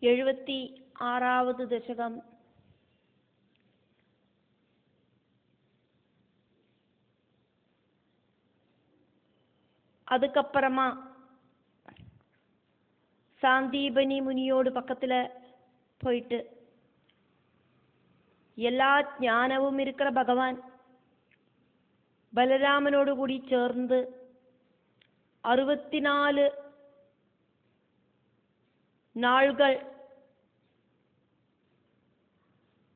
76வது தசகம். அதுக்கப்புறமா சாந்தீபனி முனியோடு பக்கத்தில் போயிட்டு எல்லா ஞானവും இருக்கிற பகவான் ബലരാമനോട് കൂടി ചേർന്ന് 64 നാളുകൾ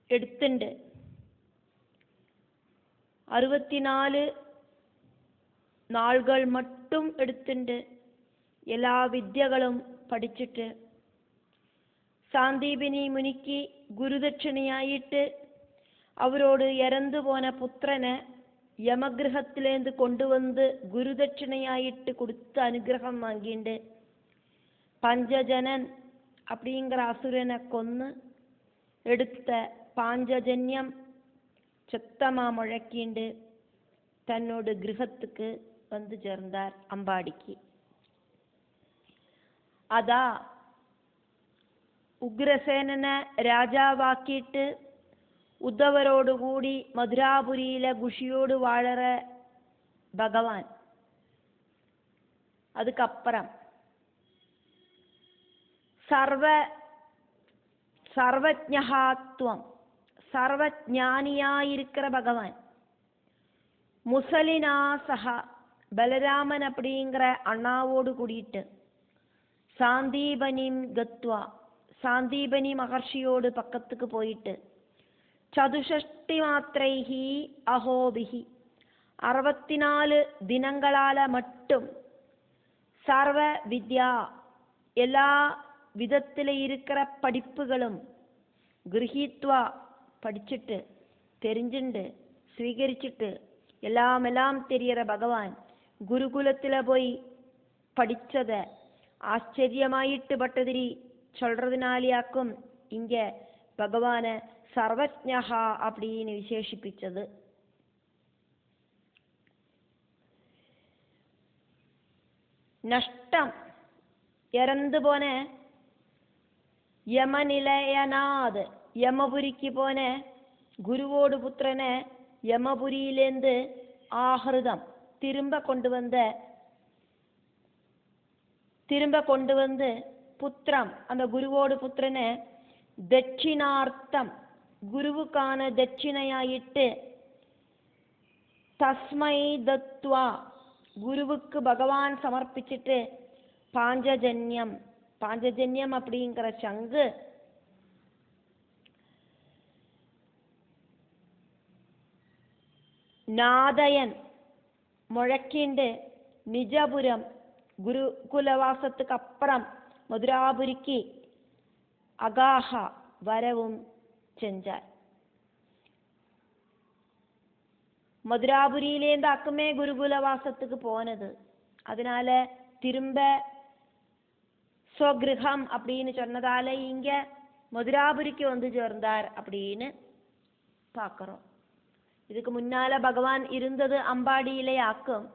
എടുത്തുണ്ട്. 64 നാളുകൾ മട്ടും എടുത്തുണ്ട്. എല്ലാ വിദ്യകളും പഠിച്ചിട്ട് സാന്ദീപനി മുനിക്ക് ഗുരുദക്ഷിണയായിട്ട് അവരോട് ഇറന്നു പോന പുത്രനെ യമഗൃഹത്തിലേന്ത് കൊണ്ടുവന്ന് ഗുരുദക്ഷിണയായിട്ട് കൊടുത്ത് അനുഗ്രഹം വാങ്ങിണ്ട്. പഞ്ചജനൻ அப்படிங்கிற அசுரனை கொன்று எடுத்த பாஞ்சஜன்யம் சத்தமா முழக்கிண்டு தன்னோட கிரகத்துக்கு வந்து சேர்ந்தார் அம்பாடிக்கு. അതാ ഉഗ്രസേനനെ രാജാവാക്കിയിട്ട് ഉദ്ധവരോടുകൂടി മധുരാപുരിയിലെ ഗുഷിയോട് വാഴற ഭഗവാൻ. அதுக்கப்புறம் സർവജ്ഞഹാത്വം സർവജ്ഞാനിയായിരിக்கிற பகவான் முசலினா சஹ பலராமன் அப்படிங்கிற அண்ணாவோடு கூடிட்டு சாந்தீபனிம் கத்வா சாந்தீபனி மகர்ஷியோடு பக்கத்துக்கு போயிட்டு சதுஷ்டி மாத்திரைஹி அஹோபிஹி 64 தினங்களால மட்டும் சர்வ வித்யா எல்லா விதத்தில் இருக்கிற படிப்புகளும் கிரகித்வா படிச்சுட்டு தெரிஞ்சுண்டு സ്വീകരിച്ചിട്ട് എല്ലാം தெரியற பகவான் குருகுலத்தில் போய் படிச்சதை ஆச்சரியமாயிட்டு பட்டதிரி சொல்றதுனாலியாக்கும் இங்க பகவான சர்வஜ்ஞஹா அப்படின்னு விசேஷிப்பிச்சது. நஷ்டம் இறந்து போன യമനിലയനാഥ് യമപുരിക്ക് പോന ഗുരുവോട് പുത്രനെ യമപുരിയിലേന്ത് ആഹൃതം திரும்ப கொண்டு வந்து புத்திரம் அந்த குருவோடு புத்திரனை தட்சிணார்த்தம் குருவுக்கான தட்சிணையாயிட்டு தஸ்மை தத்வா குருவுக்கு பகவான் சமர்ப்பிச்சிட்டு பாஞ்சஜன்யம் அப்படிங்கிற சங்கு நாதயன் முழக்கிண்டு நிஜபுரம் குருகுலவாசத்துக்கு அப்புறம் மதுராபுரிக்கு அகாஹ வரவும் செஞ்சார். மதுராபுரியிலேருந்து அக்குமே குருகுலவாசத்துக்கு போனது. அதனால திரும்ப ஸ்வகிருஹம் அப்படின்னு சொன்னதால இங்க மதுராபுரிக்கு வந்து சேர்ந்தார் அப்படின்னு பார்க்கிறோம். இதுக்கு முன்னால பகவான் இருந்தது அம்பாடியிலே ஆக்கும்.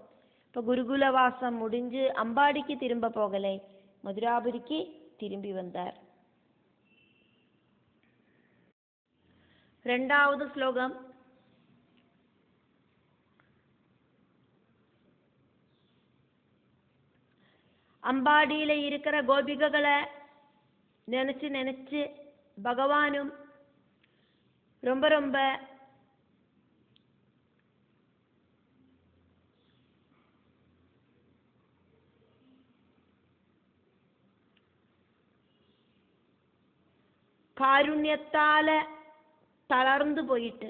இப்போ குருகுலவாசம் முடிஞ்சு அம்பாடிக்கு திரும்ப போகலை, மதுராபுரிக்கு திரும்பி வந்தார். 2வது ஸ்லோகம். அம்பாடியில இருக்கிற கோபிகைகளை நினைச்சு பகவானும் ரொம்ப കാരുണ്യത്താല തളർന്നു പോയിട്ട്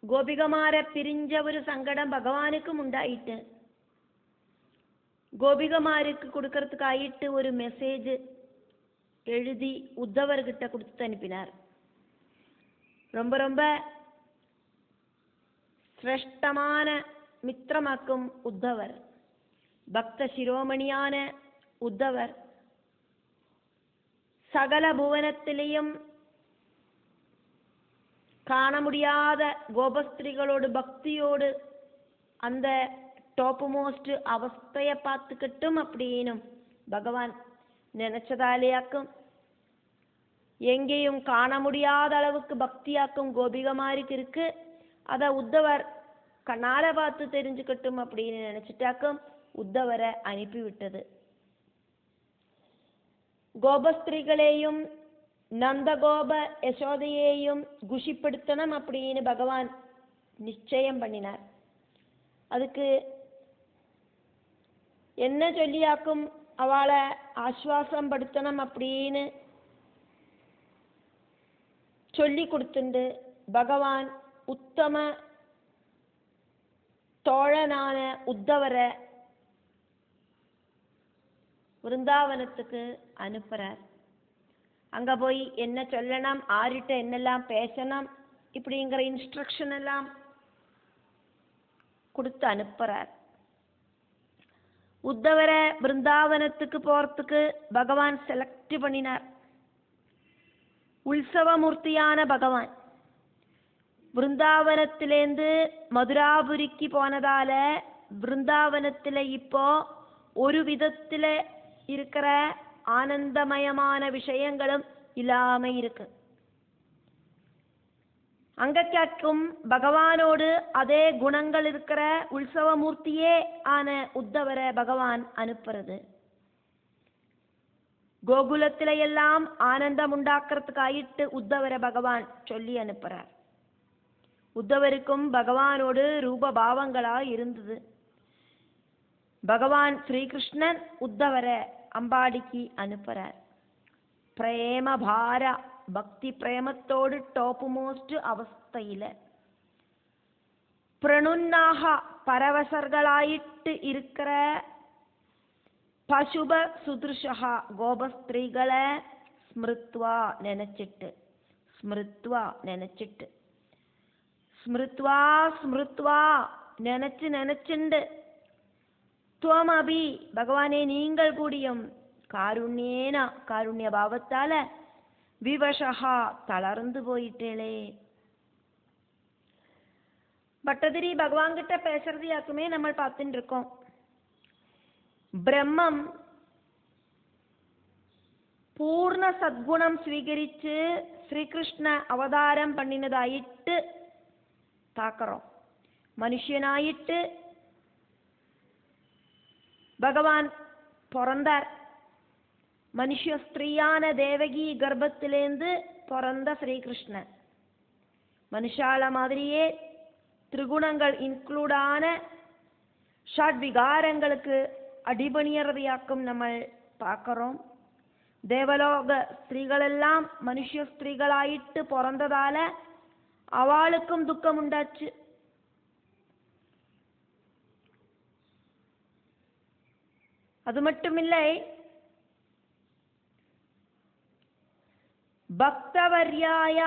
ഗോപികമാരെ പിരിஞ்ச ഒരു സങ്കടം ഭഗവാനുക്കും ഉണ്ടായിട്ട് ഗോപികമാருக்கு கொடுக்கறதுக்காயிட்டு ஒரு மெசேஜ் எழுதி உத்தவர்கிட்ட கொடுத்து அனுப்பினார். ரொம்ப சிரேஷ்டமான மித்திரமாக்கும் உத்தவர், பக்த சிரோமணியான உத்தவர் சகல புவனத்திலேயும் காண முடியாத கோபஸ்திரிகளோடு பக்தியோடு அந்த டாப் மோஸ்ட் அவஸ்தையை பார்த்துக்கிட்டும் அப்படின்னு பகவான் நினைச்சதாலேயாக்கும் எங்கேயும் காண முடியாத அளவுக்கு பக்தியாக்கும் கோபிகமாருக்கு இருக்கு. அதை உத்தவர் கண்ணால பார்த்து தெரிஞ்சுக்கட்டும் அப்படின்னு நினைச்சிட்டாக்கும் உத்தவரை அனுப்பிவிட்டது. கோபஸ்திரீகளையும் நந்தகோப யசோதையையும் குஷிப்படுத்தணும் அப்படின்னு பகவான் நிச்சயம் பண்ணினார். அதுக்கு என்ன சொல்லியாக்கும் அவளை ஆஸ்வாசம் படுத்தணும் அப்படின்னு சொல்லி கொடுத்துண்டு பகவான் உத்தம தோழனான உத்தவரை விருந்தாவனத்துக்கு அனுப்புறார். அங்க போய் என்ன சொல்லணும், ஆரிட்ட என்னெல்லாம் பேசணும் இப்படிங்கிற இன்ஸ்ட்ரக்ஷன் எல்லாம் கொடுத்து அனுப்புறார். உத்தவரை பிருந்தாவனத்துக்கு போறதுக்கு பகவான் செலக்ட் பண்ணினார். உற்சவமூர்த்தியான பகவான் பிருந்தாவனத்திலேருந்து மதுராபுரிக்கு போனதால பிருந்தாவனத்துல இப்போ ஒரு விதத்துல இருக்கிற ஆனந்தமயமான விஷயங்களும் இல்லாம இருக்கு. அங்க கேட்கும் பகவானோடு அதே குணங்கள் இருக்கிற உற்சவமூர்த்தியே ஆன உத்தவரை பகவான் அனுப்புறது. கோகுலத்தில எல்லாம் ஆனந்தம் உண்டாக்குறதுக்காயிட்டு உத்தவரை பகவான் சொல்லி அனுப்புறார். உத்தவருக்கும் பகவானோடு ரூப பாவங்களா இருந்தது. பகவான் ஸ்ரீகிருஷ்ணன் உத்தவரை அம்பாடிக்கு அனுப்புறார். பிரேம பார பக்தி பிரேமத்தோடு டாப் மோஸ்ட் அவஸ்தையில பிரணுன்னாக பரவசர்களாயிட்டு இருக்கிற பசுப சுதிருஷா கோபஸ்திரீகளை ஸ்மிருத்வா நினைச்சிட்டு நினைச்சுண்டு துவமபி பகவானே நீங்கள் கூடியும் காருண்யேன காருண்ய பாவத்தால விவசா தளர்ந்து போயிட்டேளே. பட்டதிரி பகவான் கிட்ட பேசுறது யாக்குமே நம்ம பார்த்துட்டு இருக்கோம். பிரம்மம் பூர்ண சத்குணம் ஸ்வீகரிச்சு ஸ்ரீகிருஷ்ண அவதாரம் பண்ணினதாயிட்டு தாக்கிறோம். மனுஷனாயிட்டு பகவான் பிறந்தார். மனுஷ ஸ்திரீயான தேவகி கர்ப்பத்திலேந்து பிறந்த ஸ்ரீகிருஷ்ணன் மனுஷால மாதிரியே திரிகுணங்கள் இன்க்ளூடான ஷட்விகாரங்களுக்கு அடிபணியறதையாக்கும் நம்ம பார்க்கிறோம். தேவலோக ஸ்திரீகளெல்லாம் மனுஷ ஸ்திரீகளாயிட்டு பிறந்ததால அவளுக்கும் துக்கம் உண்டாச்சு. அது மட்டுமில்லை, பக்தவர்யாய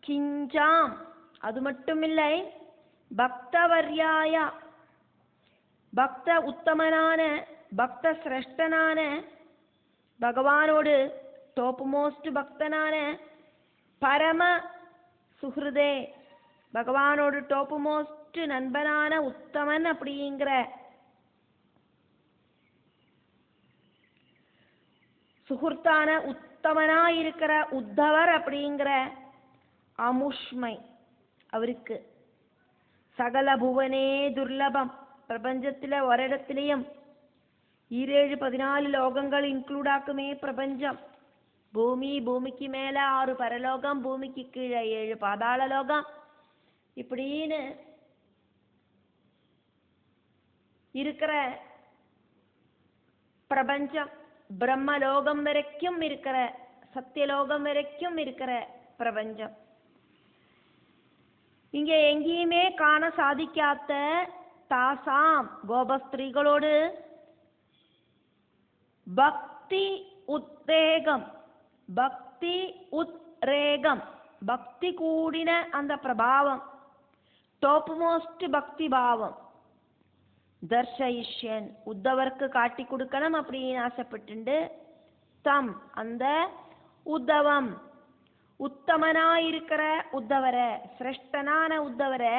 கிஞ்சாம், அது மட்டுமில்லை பக்தவர்யாய பக்த உத்தமனான பக்த சிரேஷ்டனான பகவானோடு டாப் மோஸ்ட் பக்தனான பரம சுஹ்ருதே பகவானோடு டாப் மோஸ்ட் நண்பனான உத்தமன் அப்படிங்கிற சுஹுர்த்தான உத்தமனா இருக்கிற உத்தவர் அப்படிங்கிற அமுஷ்மை அவருக்கு சகல புவனே துர்லபம். பிரபஞ்சத்துல ஒரிடத்திலையும் 14 லோகங்கள் இன்க்ளூட் ஆக்குமே பிரபஞ்சம். பூமி, பூமிக்கு மேல 6 பரலோகம், பூமிக்கு கீழே 7 பாதாள லோகம் இப்படின்னு இருக்கிற பிரபஞ்சம். பிரம்மலோகம் வரைக்கும் இருக்கிற சத்தியலோகம் வரைக்கும் இருக்கிற பிரபஞ்சம். இங்க எங்கேயுமே காண சாதிக்காத தாசாம் கோபஸ்திரீகளோடு பக்தி உத்ரேகம் பக்தி கூடின அந்த பிரபாவம் டாப் மோஸ்ட் பக்தி பாவம் தர்ஷயிஷ்யன் உத்தவருக்கு காட்டி கொடுக்கணும் அப்படின்னு ஆசைப்பட்டு தம் அந்த உத்தவம் உத்தமனாயிருக்கிற உத்தவரை சிரேஷ்டனான உத்தவரை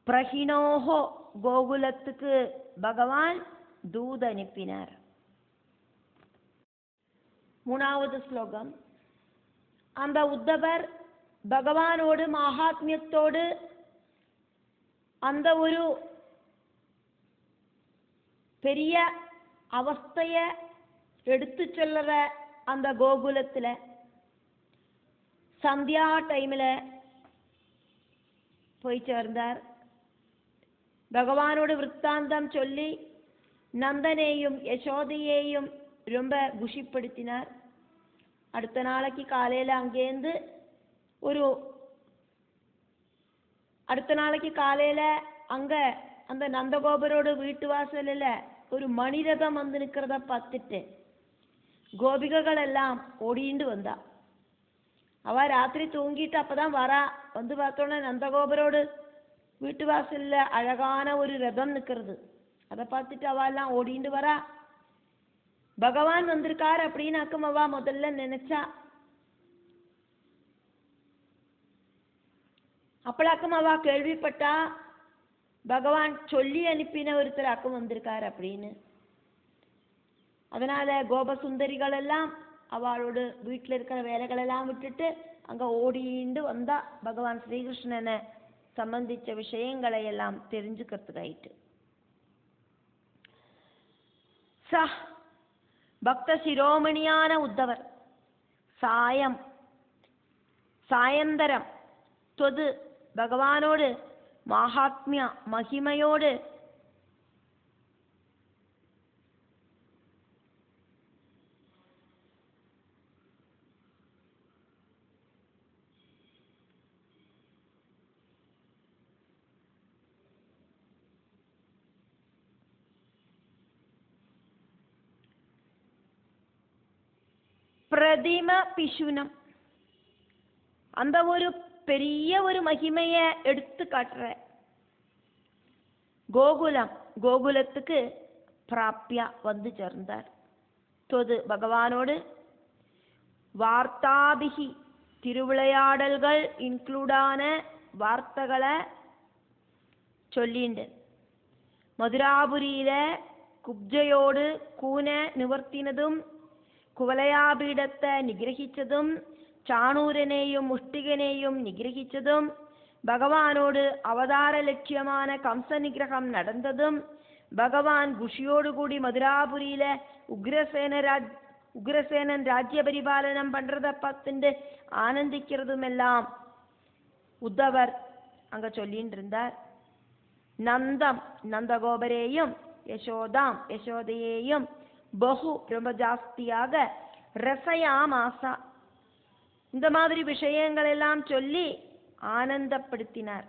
பிரஹிணோஹோ கோகுலத்துக்கு பகவான் தூத அனுப்பினார். மூணாவது ஸ்லோகம். அந்த உத்தவர் பகவானோடு மகாத்மியத்தோடு அந்த ஒரு பெரிய அவஸ்தைய எடுத்து சொல்லுற அந்த கோகுலத்துல சந்தியா டைம்ல போய் சேர்ந்தார். பகவானோட விற்த்தாந்தம் சொல்லி நந்தனையும் யசோதையையும் ரொம்ப குஷிப்படுத்தினார். அடுத்த நாளைக்கு காலையில அங்கேருந்து அடுத்த நாளைக்கு காலையில அங்க அந்த நந்தகோபரோட வீட்டு வாசலில் ஒரு மணிரதம் வந்து நிற்கிறத பார்த்துட்டு கோபிகைகள் எல்லாம் ஓடிண்டு வந்தா. அவ ராத்திரி தூங்கிட்டு அப்பதான் வரா. வந்து பார்த்தோன்னா நந்தகோபரோடு வீட்டு வாசல்ல அழகான ஒரு ரதம் நிற்கிறது. அதை பார்த்துட்டு அவ எல்லாம் ஓடிண்டு வரா. பகவான் வந்திருக்கார் அப்படின்னாக்கும் அவ முதல்ல நினைச்சா. அப்பளாக்கும் அவ கேள்விப்பட்டா பகவான் சொல்லி அனுப்பின ஒருத்தராக்கும் வந்திருக்கார் அப்படின்னு. அதனால கோபசுந்தரிகள் எல்லாம் அவளோட வீட்டில் இருக்கிற வேலைகள் எல்லாம் விட்டுட்டு அங்க ஓடிண்டு வந்தா பகவான் ஸ்ரீகிருஷ்ணனை சம்பந்திச்ச விஷயங்களை எல்லாம் தெரிஞ்சுக்கிறதுக்காயிட்டு. பக்த சிரோமணியான உத்தவர் சாயந்தரம் தொது பகவானோடு மகாத்மிய மகிமையோடு பிரதிம பிஷுனம் அந்த ஒரு பெரிய ஒரு மகிமையை எடுத்து காட்டுற கோகுலத்துக்கு பிராப்தியா வந்து சேர்ந்தார். தொது பகவானோடு வார்த்தாபிகி திருவிளையாடல்கள் இன்க்ளூடான வார்த்தைகளை சொல்லிண்டு மதுராபுரியில குப்ஜையோடு கூன நிவர்த்தினதும் குவலயாபீடத்தை நிகிரகிச்சதும் சாணூரனையும் முஷ்டிகனையும் நிகிரகிச்சதும் பகவானோடு அவதார லட்சியமான கம்ச நிகிரகம் நடந்ததும் பகவான் குஷியோடு கூடி மதுராபுரியில உக்ரசேனன் ராஜ்ய பரிபாலனம் பண்றத பார்த்துட்டு ஆனந்திக்கிறதும் எல்லாம் உத்தவர் அங்க சொல்லிட்டு இருந்தார். நந்தகோபரையும் யசோதையையும் பகு ரொம்ப ஜாஸ்தியாக ரசயாமாசா இந்த மாதிரி விஷயங்கள் எல்லாம் சொல்லி ஆனந்தப்படுத்தினார்.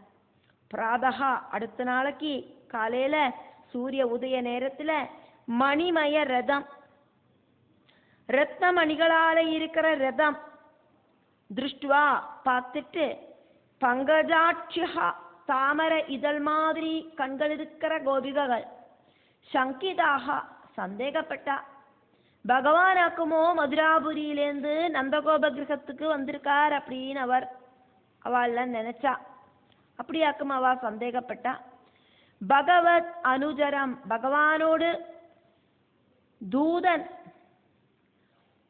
பிராதகா அடுத்த நாளைக்கு காலையில சூரிய உதய நேரத்துல மணிமய ரதம் ரத்ன மணிகளால இருக்கிற ரதம் திருஷ்டுவா பார்த்துட்டு பங்கஜாட்சியா தாமர இதழ் மாதிரி கண்கள் இருக்கிற கோபிகைகள் சங்கிதாக சந்தேகப்பட்டா. பகவானாக்குமோ மதுராபுரியிலேருந்து நந்தகோப கிரகத்துக்கு வந்திருக்கார் அப்படின்னு அவள் நினைச்சா. அப்படியாக்கும் அவ சந்தேகப்பட்டா. பகவத் அனுஜரம் பகவானோடு தூதன்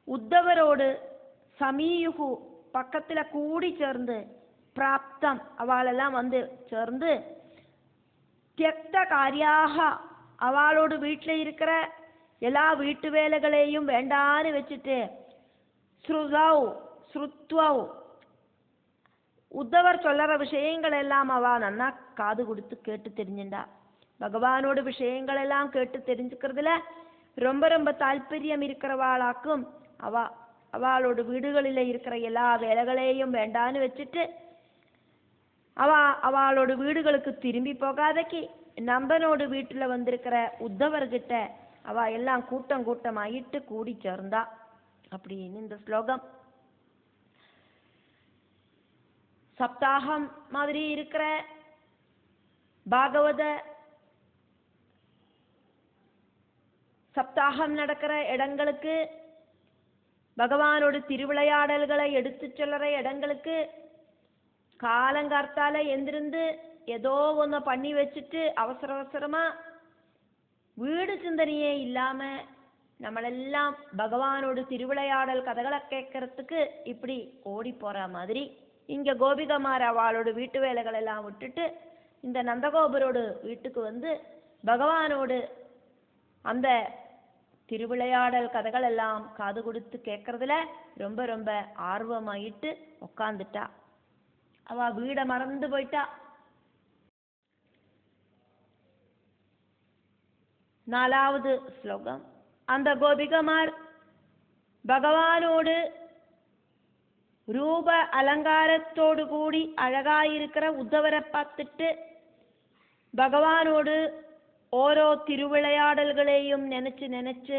உத்தவரோடு சமீயுகு பக்கத்துல கூடி சேர்ந்து பிராப்தம் அவளெல்லாம் வந்து சேர்ந்து தியக்த காரியாக அவளோடு வீட்டில் இருக்கிற எல்லா வீட்டு வேலைகளையும் வேண்டான்னு வச்சுட்டு ஸ்ருத்வௌ உத்தவர் சொல்லற விஷயங்கள் எல்லாம் அவ நன்னா காது கொடுத்து கேட்டு தெரிஞ்சுண்டா. பகவானோட விஷயங்கள் எல்லாம் கேட்டு தெரிஞ்சுக்கிறதுல ரொம்ப ரொம்ப தாற்பயம் இருக்கிறவாளாக்கும் அவளோட வீடுகளில் இருக்கிற எல்லா வேலைகளையும் வேண்டான்னு வச்சுட்டு அவளோட வீடுகளுக்கு திரும்பி போகாதக்கு நம்பனோடு வீட்டுல வந்திருக்கிற உத்தவர்கிட்ட அவ எல்லாம் கூட்டமாயிட்டு கூடி சேர்ந்தா அப்படின்னு இந்த ஸ்லோகம். சப்தாகம் மாதிரி இருக்கிற பாகவத சப்தாகம் நடக்கிற இடங்களுக்கு, பகவானோட திருவிளையாடல்களை எடுத்து சொல்லுற இடங்களுக்கு காலங்கார்த்தால எந்திருந்து ஏதோ ஒன்று பண்ணி வச்சுட்டு அவசர அவசரமா வீடு சிந்தனையே இல்லாம நம்மளெல்லாம் பகவானோட திருவிளையாடல் கதைகளை கேட்கறதுக்கு இப்படி ஓடி போற மாதிரி இங்க கோபிகமார் அவளோட வீட்டு வேலைகள் எல்லாம் விட்டுட்டு இந்த நந்தகோபரோட வீட்டுக்கு வந்து பகவானோடு அந்த திருவிளையாடல் கதைகள் எல்லாம் காது கொடுத்து கேட்கறதுல ரொம்ப ரொம்ப ஆர்வமாயிட்டு உக்காந்துட்டா. அவ வீட மறந்து போயிட்டா. 4வது ஸ்லோகம். அந்த கோபிகமார் பகவானோடு ரூப அலங்காரத்தோடு கூடி அழகாயிருக்கிற உத்தவரை பார்த்துட்டு பகவானோடு ஓரோ திருவிளையாடல்களையும் நினைச்சு நினைச்சு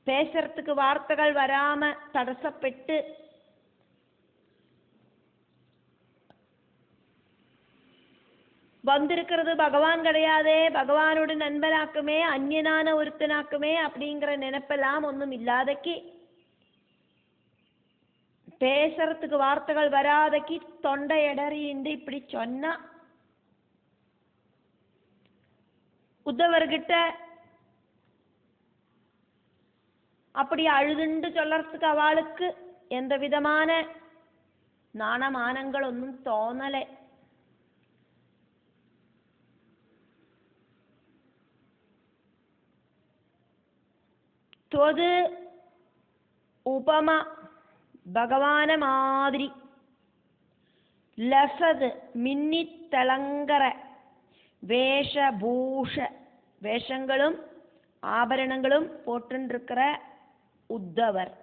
பேசுறதுக்கு வார்த்தைகள் வராம தடசப்பட்டு வந்திருக்கிறது பகவான் கிடையாதே, பகவானோட நண்பனாக்குமே, அந்நியனான ஒருத்தனாக்குமே அப்படிங்கிற நினைப்பெல்லாம் ஒன்றும் இல்லாதக்கி, பேசுறதுக்கு வார்த்தைகள் வராதக்கி தொண்டை இடறிந்து இப்படி சொன்னா. உத்தவர்கிட்ட அப்படி அழுதுண்டு சொல்லறதுக்கு அவளுக்கு எந்த விதமான நாணமானங்கள் ஒன்றும் தோணலை. தொது உபமா பகவான மாதிரி லசது மின்னி திளங்கற வேஷபூஷ வேஷங்களும் ஆபரணங்களும் போட்டுருக்கிற உத்தவர்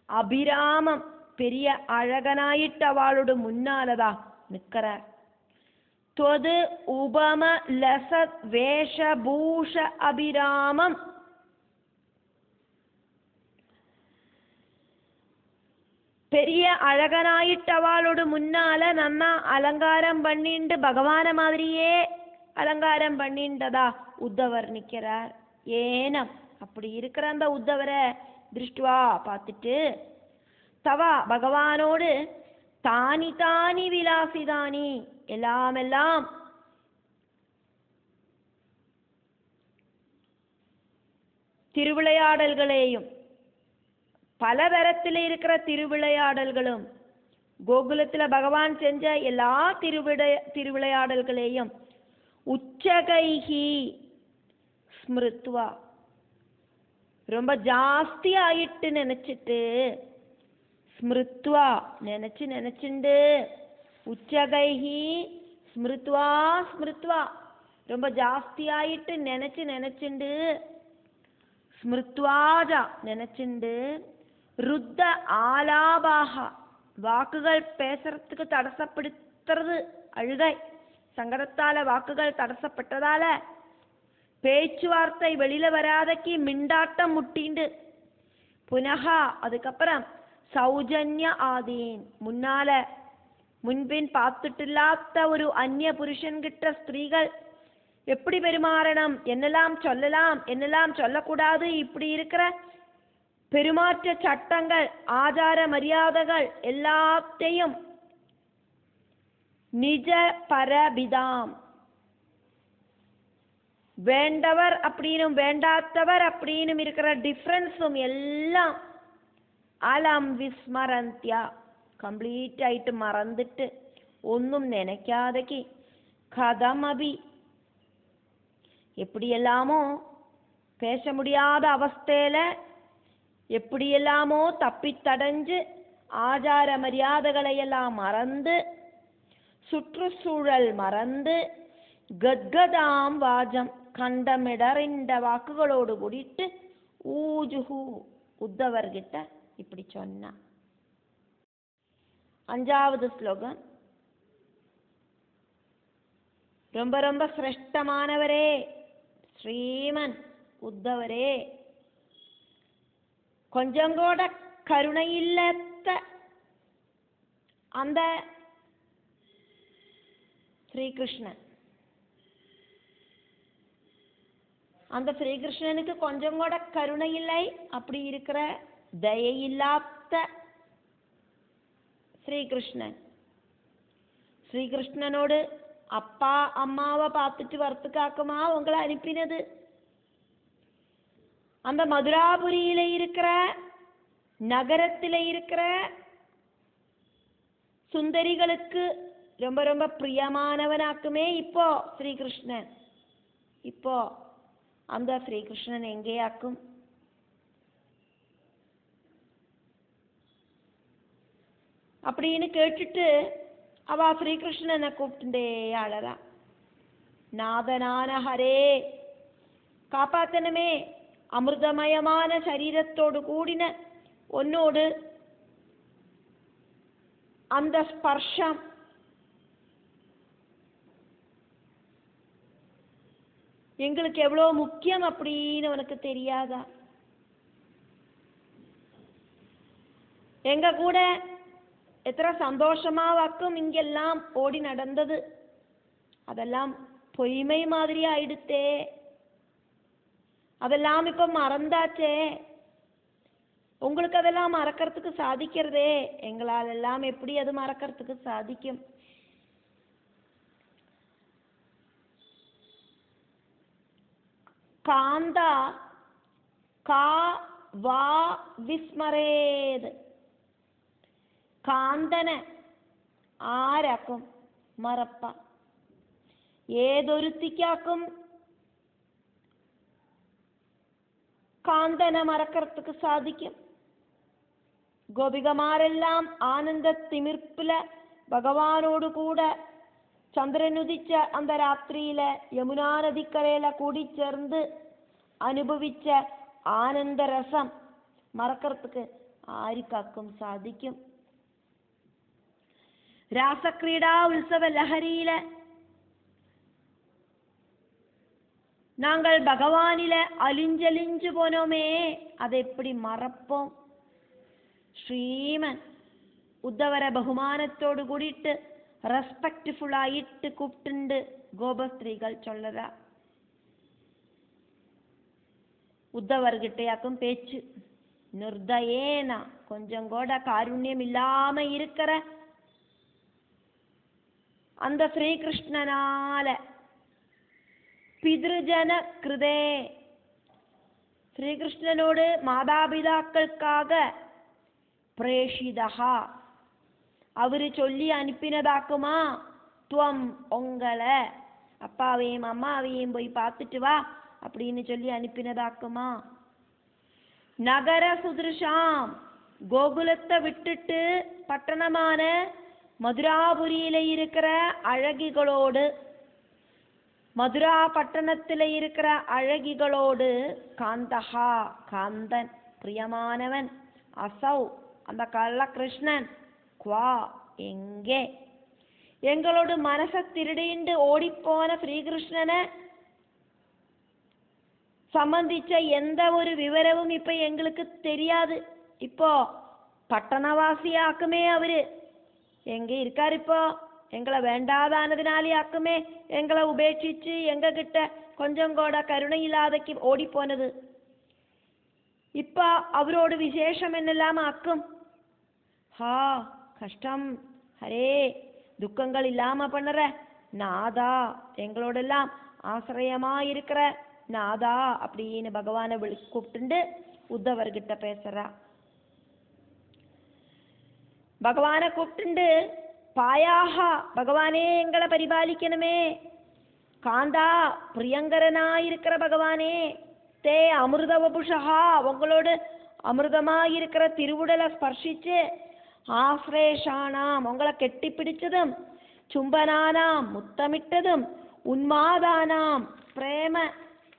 அபிராமம் பெரிய அழகனாயிட்டு அவளோட முன்னாலதா நிற்கிறார். தொது உபம லசத் வேஷபூஷ அபிராமம் பெரிய அழகனாயிட்டு அவளோட முன்னால நன்னா அலங்காரம் பண்ணிண்டு பகவான மாதிரியே அலங்காரம் பண்ணிண்டதா உத்தவர் நிற்கிறார். ஏனம் அப்படி இருக்கிற அந்த உத்தவரை திருஷ்டுவா பார்த்துட்டு தவா பகவானோடு தானி தானி விலாசிதானி எல்லாம் திருவிளையாடல்களையும் பல தரத்தில் இருக்கிற திருவிளையாடல்களும் கோகுலத்துல பகவான் செஞ்ச எல்லா திருவிளையாடல்களையும் உச்சகைஹி ஸ்மிருத்வா ரொம்ப ஜாஸ்தி ஆயிட்டு நினைச்சிட்டு ஸ்மிருத்வா நினைச்சுண்டு உச்சகைஹி ஸ்மிருத்வா ஸ்மிருத்வா ரொம்ப ஜாஸ்தி ஆயிட்டு நினைச்சுண்டு ஸ்மிருத்வாஜா நினைச்சுண்டு ருத்த ஆலாபாக வாக்குகள் பேசுறதுக்கு தடசப்படுத்துறது அழுகை சங்கடத்தால வாக்குகள் தடசப்பட்டதால பேச்சுவார்த்தை வெளியில வராதக்கி மிண்டாட்டம் முட்டிண்டு புனகா அதுக்கப்புறம் சௌஜன்ய ஆதீன் முன்னால முன்பின் பார்த்துட்டு இல்லாத ஒரு அந்நிய புருஷன்கிட்ட ஸ்திரீகள் எப்படி பெருமாறணும், என்னெல்லாம் சொல்லலாம் என்னெல்லாம் சொல்லக்கூடாது, இப்படி இருக்கிற பெருமாற்ற சட்டங்கள் ஆச்சார மரியாதைகள் எல்லாத்தையும் நிஜ பரபிதாம் வேண்டவர் அப்படின்னும் வேண்டாத்தவர் அப்படின்னும் இருக்கிற டிஃப்ரென்ஸும் எல்லாம் அலம் விஸ்மரந்தியா கம்ப்ளீட் ஆயிட்டு மறந்துட்டு ஒன்றும் நினைக்காதக்கி கதமபி எப்படியெல்லாமோ பேச முடியாத அவஸ்தையில எப்படியெல்லாமோ தப்பித்தடைஞ்சு ஆச்சார மரியாதைகளை எல்லாம் மறந்து சுற்றுச்சூழல் மறந்து கத்கதாம் வாஜம் கண்டமிடறிந்த வாக்குகளோடு கூடிட்டு ஊஜுஹு உத்தவர்கிட்ட இப்படி சொன்னா. 5வது ஸ்லோகம். ரொம்ப ரொம்ப சிரேஷ்டமானவரே ஸ்ரீமன் உத்தவரே, கொஞ்சம் கூட கருணையில்லாத அந்த ஸ்ரீகிருஷ்ணன் அந்த ஸ்ரீகிருஷ்ணனுக்கு கொஞ்சம் கூட கருணை இல்லை. அப்படி இருக்கிற தயையில்லாத ஸ்ரீகிருஷ்ணன், ஸ்ரீகிருஷ்ணனோடு அப்பா அம்மாவை பார்த்துட்டு வரத்துக்காக்குமா உங்களை அனுப்பினது? அந்த மதுராபுரியில இருக்கிற நகரத்தில் இருக்கிற சுந்தரிகளுக்கு ரொம்ப ரொம்ப பிரியமானவனாக்குமே இப்போ ஸ்ரீகிருஷ்ணன். இப்போ அந்த ஸ்ரீகிருஷ்ணன் எங்கேயாக்கும்? அப்படின்னு கேட்டுட்டு அவ ஸ்ரீகிருஷ்ணனை கூப்பிட்டுட்டே அழறா. நாதனான ஹரே, காப்பாத்தனமே, அமிர்தமயமான சரீரத்தோடு கூடின உன்னோடு அந்த ஸ்பர்ஷம் எங்களுக்கு எவ்வளோ முக்கியம் அப்படின்னு உனக்கு தெரியாதா? எங்க கூட எத்தனை சந்தோஷமாவாக்கும் இங்கெல்லாம் ஓடி நடந்தது, அதெல்லாம் பொய்மை மாதிரி ஆயிடுத்தே, அதெல்லாம் இப்ப மறந்தாச்சே. உங்களுக்கு அதெல்லாம் மறக்கிறதுக்கு சாதிக்கிறதே, எங்களால் எல்லாம் எப்படி அது மறக்கிறதுக்கு சாதிக்கும்? காந்தா கா வா விஸ்മരേത്, കാന്തനെ ആരാക്കും മറപ്പ? ഏതൊരുത്തിക്കാക്കും കാന്തനെ മറக்கிறதுக்கு സാധിക്കും? ഗോപികമാരെല്ലാം ആനന്ദ തിമിർപ്പില് ഭഗവാനോട് കൂടെ ചന്ദ്രനുദിച്ച അന്ത രാത്രിയിലെ യമുനാ നദിക്കരയിലെ കൂടിച്ചേർന്ന് അനുഭവിച്ച ആനന്ദരസം മറக்கிறதுக்கு ആർക്കാക്കും സാധിക്കും? രാസക്രീഡാ ഉത്സവ ലഹരിയിലെ நாங்கள் பகவானில அலிஞ்சலிஞ்சு போனோமே, அதை எப்படி மறப்போம்? ஸ்ரீமன் உத்தவர பகுமானத்தோடு கூடிட்டு ரெஸ்பெக்ட்ஃபுல் ஆயிட்டு கூப்பிட்டு கோபஸ்திரீகள் சொல்லறா. உத்தவர்கிட்டையாக்கும் பேச்சு. நிர்தயேனா, கொஞ்சம் கூட காருண்யம் இல்லாம இருக்கிற அந்த ஸ்ரீகிருஷ்ணனால பிதൃജന கிருதே, ஸ்ரீகிருஷ்ணனோடு மாதாபிதாக்களுக்காக பிரேஷிதா, அவரு சொல்லி அனுப்பினதாக்குமா? துவம், உங்களை அப்பாவையும் அம்மாவையும் போய் பார்த்துட்டு வா அப்படின்னு சொல்லி அனுப்பினதாக்குமா? நகர சுதிருஷாம், கோகுலத்தை விட்டுட்டு பட்டணமான மதுராபுரியில இருக்கிற அழகிகளோடு, மதுரா பட்டணத்தில் இருக்கிற அழகிகளோடு, காந்தஹா காந்தன் பிரியமானவன், அசௌ அந்த கள்ள கிருஷ்ணன், குவா எங்கே, எங்களோடு மனசை திருடிண்டு ஓடிப்போன ஸ்ரீகிருஷ்ணனை சம்பந்திச்ச எந்த ஒரு விவரமும் இப்ப எங்களுக்கு தெரியாது. இப்போ பட்டணவாசியாக்குமே அவரு, எங்க இருக்காரு இப்போ? எங்களை வேண்டாதானதுனாலே ஆக்குமே எங்களை உபேட்சிச்சு எங்க கிட்ட கொஞ்சம் கூட கருணை இல்லாதக்கு ஓடி போனது. இப்ப அவரோட விசேஷம் என்னெல்லாம் ஆக்கும்? ஹா கஷ்டம், ஹரே துக்கங்கள் இல்லாம பண்ணுற நாதா, எங்களோடெல்லாம் ஆசிரியமா இருக்கிற நாதா அப்படின்னு பகவானை கூப்பிட்டு உத்தவர்கிட்ட பேசுறா. பகவானை கூப்பிட்டு, பாயாஹா பகவானே எங்களை பரிபாலிக்கணுமே, காந்தா பிரியங்கரனாயிருக்கிற பகவானே, தே அமிர்த வபுஷா உங்களோடு அமிர்தமாயிருக்கிற திருவுடலை ஸ்பர்ஷிச்சு, ஆஸ்ரேஷானாம் உங்களை கெட்டி பிடிச்சதும், சும்பனானாம் முத்தமிட்டதும், உன்மாதானாம் பிரேம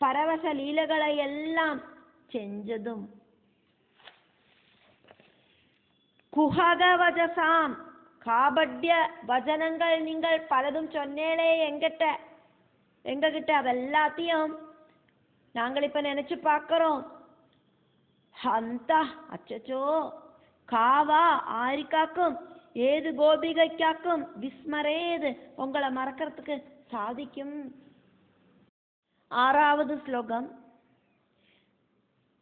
பரவச லீலகளை எல்லாம் செஞ்சதும், குஹகவஜசாம் காபட்ய வஜனங்கள் நீங்கள் பலதும் சொன்னேளே எங்ககிட்ட அதெல்லாத்தையும் நாங்கள் இப்ப நினைச்சு பார்க்கிறோம். அந்த அச்சச்சோ, காவா ஆரிக்காக்கும், ஏது கோபிகைக்காக்கும் விஸ்மரேது உங்களை மறக்கிறதுக்கு சாதிக்கும். 6வது ஸ்லோகம்.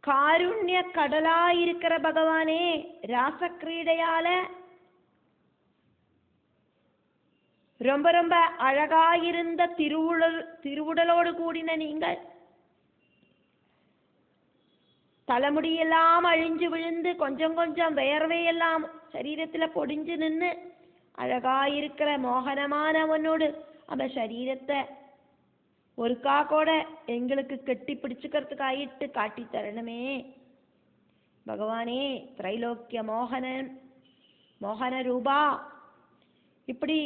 காருண்ய கடலாயிருக்கிற பகவானே, ராசக்கிரீடையால ரொம்ப ரொம்ப அழகாயிருந்த திருவுடலோடு கூடின நீங்கள் தலைமுடியெல்லாம் அழிஞ்சு விழுந்து கொஞ்சம் கொஞ்சம் வேர்வையெல்லாம் சரீரத்துல பொடிஞ்சு நின்று அழகாயிருக்கிற மோகனமானவனோடு அந்த சரீரத்தை ஒருக்கா கூட எங்களுக்கு கெட்டி பிடிச்சுக்கிறதுக்காயிட்டு காட்டி தரணுமே பகவானே. திரைலோக்கிய மோகன ரூபா, இப்படி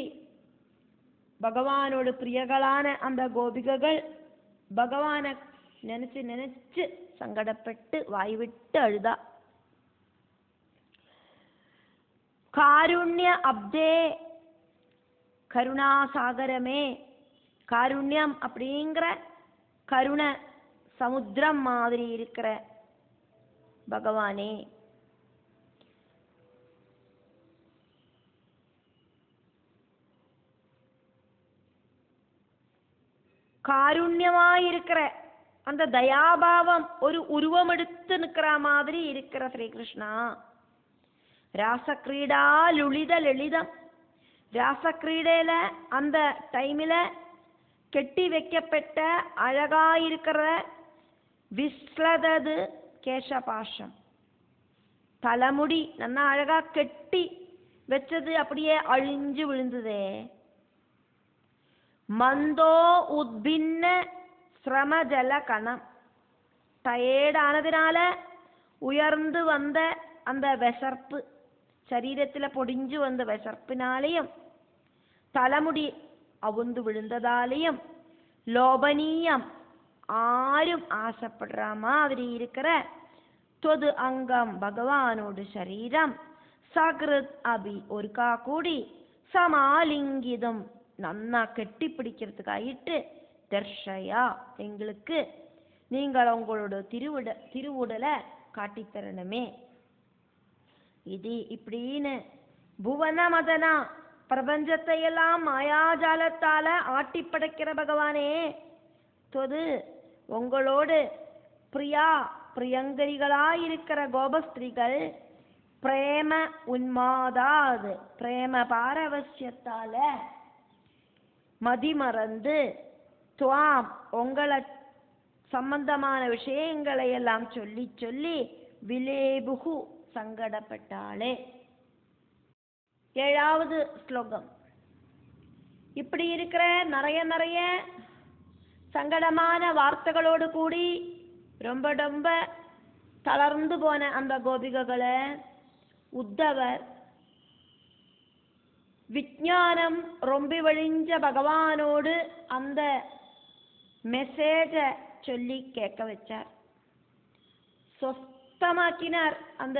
பகவானோட பிரியங்களான அந்த கோபிகைகள் பகவானை நினைச்சு நினைச்சு சங்கடப்பட்டு வாய்விட்டு அழுதா. காருண்ய அப்தே, கருணாசாகரமே, காருண்யம் அப்படிங்கிற கருண சமுத்திரம் மாதிரி இருக்கிற பகவானே, காருண்யமாயிருக்கிற அந்த தயாபாவம் ஒரு உருவம் எடுத்து நிற்கிற மாதிரி இருக்கிற ஸ்ரீகிருஷ்ணா. ராசக்கிரீடா லுளித லலிதம், ராசக்கிரீடையில அந்த டைமில் கெட்டி வைக்கப்பட்ட அழகாயிருக்கிற விஸ்லதது கேசபாஷம், தலைமுடி நல்லா அழகா கெட்டி வச்சது அப்படியே அழிஞ்சு விழுந்ததே. மந்தோ உத்பின்ன சிரமஜல கணம், டயர்டானதுனால உயர்ந்து வந்த அந்த விசர்ப்பு, சரீரத்தில் பொடிஞ்சு வந்த விசர்ப்பினாலையும் தலைமுடி அவுந்து விழுந்ததாலையும் லோபனீயம், ஆரும் ஆசைப்படுற மாதிரி இருக்கிற தொது அங்கம் பகவானோட சரீரம் சகிருத் அபி ஒருக்கா கூடி சமாலிங்கிதம் நன்னா கெட்டி பிடிக்கிறதுக்காயிட்டு தர்ஷயா எங்களுக்கு நீங்கள் உங்களோட திருவுடலை காட்டித்தரணுமே. இது இப்படின்னு புவன மதனா பிரபஞ்சத்தை எல்லாம் மாயாஜாலத்தால ஆட்டி படைக்கிற பகவானே, தொது உங்களோடு பிரியங்கரிகளாயிருக்கிற கோபஸ்திரீகள் பிரேம உன்மாதாது, பிரேம பாரவசியத்தால மதிமறந்து துவாம் உங்களை சம்பந்தமான விஷயங்களை எல்லாம் சொல்லி சொல்லி விலேபுகு சங்கடப்பட்டாளே. 7வது ஸ்லோகம். இப்படி இருக்கிற நிறைய சங்கடமான வார்த்தைகளோடு கூடி ரொம்ப ரொம்ப தளர்ந்து போன அந்த கோபிகைகளை உத்தவர் விஞ்ஞானம் ரொம்ப வழிஞ்ச பகவானோடு அந்த மெசேஜை சொல்லி கேட்க வச்சார். சொஸ்தமாக்கினார் அந்த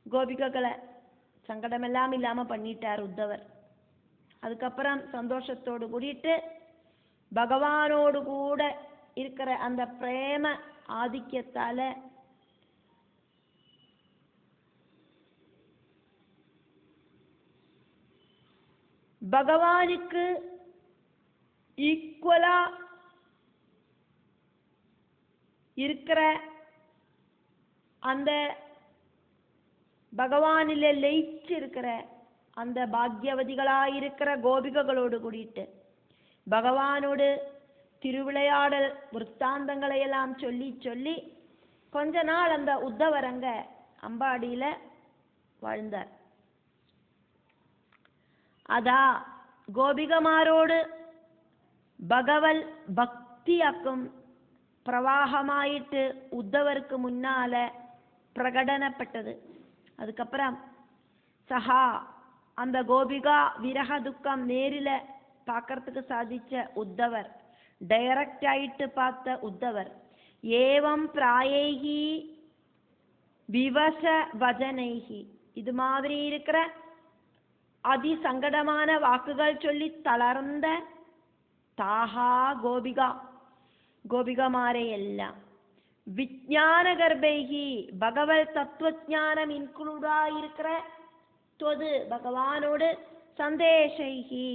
கோபிகைகளை, சங்கடமெல்லாம் இல்லாம பண்ணிட்டார் உத்தவர். அதுக்கப்புறம் சந்தோஷத்தோடு கூடிட்டு பகவானோடு கூட இருக்கிற அந்த பிரேம ஆதிக்கத்தால பகவானுக்கு ஈக்குவலா இருக்கிற அந்த பகவானில லயிச்சு இருக்கிற அந்த பாக்யவதிகளாயிருக்கிற கோபிகைகளோடு கூடிட்டு பகவானோடு திருவிளையாடல் விற்த்தாந்தங்களை எல்லாம் சொல்லி சொல்லி கொஞ்ச நாள் அந்த உத்தவரங்க அம்பாடியில வாழ்ந்தார். அதா கோபிகமாரோடு பகவல் பக்தியாக்கும் பிரவாகமாயிட்டு உத்தவருக்கு முன்னால பிரகடனப்பட்டது. அதுக்கப்புறம் சஹா அந்த கோபிகா விரக துக்கம் நேரில பார்க்கறதுக்கு சாதிச்ச உத்தவர், டைரக்ட் ஆயிட்டு பார்த்த உத்தவர், ஏவம் பிராயைகி விவச வஜனைகி, இது மாதிரி இருக்கிற அதி சங்கடமான வாக்குகள் சொல்லி தளர்ந்த தாஹா கோபிகமாரே எல்லாம் விஞ்ஞான கர்ப்பைகி பகவத் தத்துவஞானம் இன்க்ளூடா இருக்கிற தொது பகவானோடு சந்தேஷைகி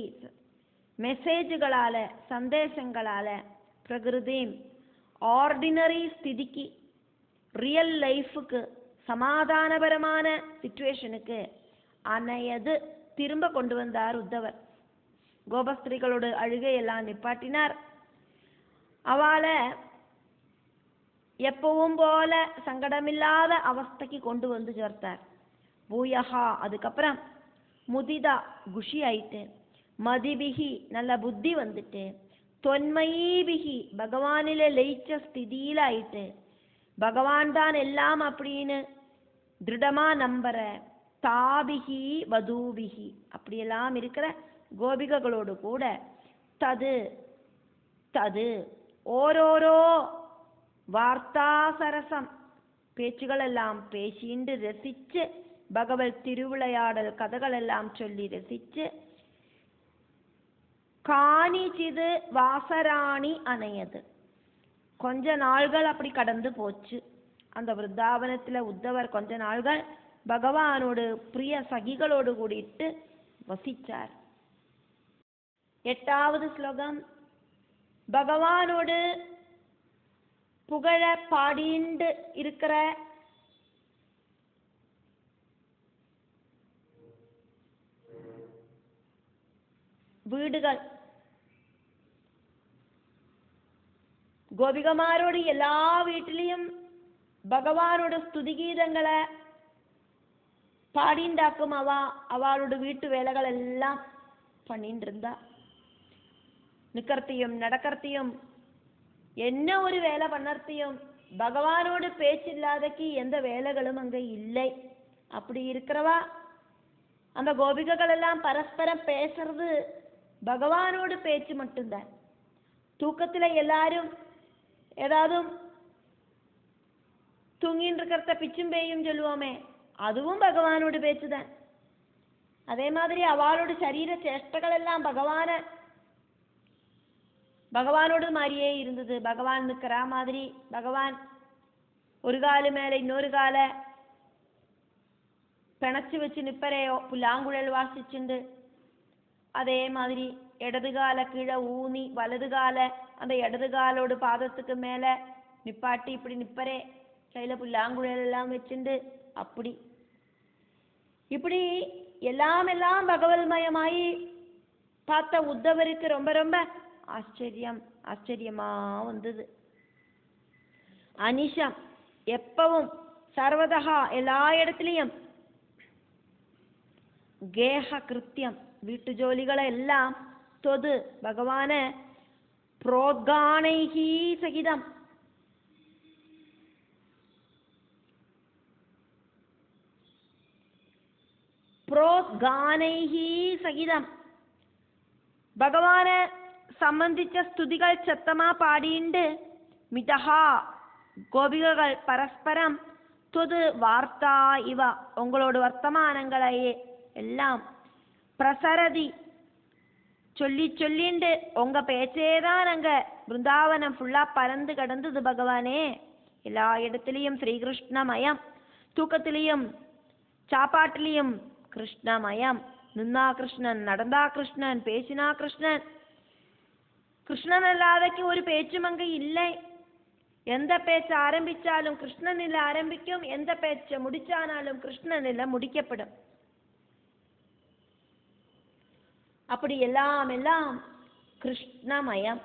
மெசேஜுகளால சந்தேசங்களால பிரகிருதிம் ஆர்டினரி ஸ்திதிக்கு, ரியல் லைஃபுக்கு, சமாதானபரமான சிச்சுவேஷனுக்கு அனையது திரும்ப கொண்டு வந்தார் உத்தவர். கோபஸ்திரிகளோட அழுகையெல்லாம் நிப்பாட்டினார். அவளை எப்பவும் போல சங்கடமில்லாத அவஸ்தைக்கு கொண்டு வந்து சேர்த்தார். பூயஹா, அதுக்கப்புறம் முதிதா, குஷி ஆயிட்டு, மதிபிகி, நல்ல புத்தி வந்துட்டு, தொன்மயீபிகி, பகவானில லயிச்ச ஸ்திதியில ஆயிட்டு, பகவான் தான் எல்லாம் அப்படின்னு திருடமா நம்புற தாபிகி வதூபிகி, அப்படியெல்லாம் இருக்கிற கோபிகளோடு கூட தது தது ஓரோரோ வார்த்தாசரசம், பேச்சுகளெல்லாம் பேசிண்டு ரசிச்சு, பகவத் திருவிளையாடல் கதைகளெல்லாம் சொல்லி ரசிச்சு, காணிச்சிது வாசராணி அணையது, கொஞ்ச நாள்கள் அப்படி கடந்து போச்சு. அந்த விருத்தாவனத்துல உத்தவர் கொஞ்ச நாள்கள் பகவானோடு பிரிய சகிகளோடு கூடிட்டு வசிச்சார். 8வது ஸ்லோகம். பகவானோடு புகழ பாடிண்டு இருக்கிற வீடுகள், கோபிகமாரோடு எல்லா வீட்டிலையும் பகவானோட ஸ்துதிகீதங்களை பாடிண்டாக்கும். அவளோட வீட்டு வேலைகள் எல்லாம் பண்ணிட்டு இருந்தா. நிக்கிறத்தையும் நடக்கிறதையும் என்ன ஒரு வேலை பண்ணறதையும் பகவானோடு பேச்சு இல்லாதக்கு எந்த வேலைகளும் அங்க இல்லை. அப்படி இருக்கிறவா அந்த கோபிகைகள் எல்லாம் பரஸ்பரம் பேசுறது பகவானோடு பேச்சு மட்டும்தான். தூக்கத்துல எல்லாரும் ஏதாவது தூங்கின்னு இருக்கிறத பிச்சும் பேயும் சொல்லுவோமே, அதுவும் பகவானோடு பேச்சுதான். அதே மாதிரி அவளோட சரீர சேஷ்டகள் எல்லாம் பகவானோடு மாதிரியே இருந்தது. பகவான் நிற்கிற மாதிரி, பகவான் ஒரு காலு மேல இன்னொரு கால பிணைச்சு வச்சு நிப்பறையோ புல்லாங்குழல் வாசிச்சுண்டு, அதே மாதிரி இடது கால கீழே ஊனி வலது கால அந்த இடது காலோடு பாதத்துக்கு மேல நிப்பாட்டி இப்படி நிப்பரே, கையில புல்லாங்குழல் எல்லாம் வச்சுண்டு அப்படி இப்படி எல்லாம் பகவல்மயமாயி பார்த்த உத்தவருக்கு ரொம்ப ரொம்ப ஆச்சரியமா வந்தது. அனிஷம், எப்பவும் சர்வதா எல்லா இடத்துலையும் கேஹ கிருத்தியம், வீட்டு ஜோலிகளை எல்லாம் தொது பகவான புரோத்கானைஹி சகிதம், புரோத்கானைஹி சகிதம் பகவான സംബന്ധിച്ച സ്തുതികൾ ശക്തമാ പാടിയിട്ട് മിതഹാ ഗോപികകൾ പരസ്പരം ത്വത് വാർത്താ ഇവ ഉങ്ങളോട് വർത്തമാനങ്ങളെ എല്ലാം പ്രസരതി சொல்லிண்டு உங்க பேச்சேதான் அங்க பிருந்தாவனம் ஃபுல்லா பறந்து கடந்தது. பகவானே எல்லா இடத்துலையும் ஸ்ரீகிருஷ்ணமயம், தூக்கத்திலையும் சாப்பாட்டிலையும் கிருஷ்ணமயம். நின்னா கிருஷ்ணன், நடந்தா கிருஷ்ணன், பேசினா கிருஷ்ணன். கிருஷ்ணன் அல்லாதக்கு ஒரு பேச்சும் அங்க இல்லை. எந்த பேச்ச ஆரம்பிச்சாலும் கிருஷ்ணனில் ஆரம்பிக்கும், எந்த பேச்ச முடிச்சானாலும் கிருஷ்ணனில் முடிக்கப்படும். அப்படி எல்லாம் கிருஷ்ணமயம்.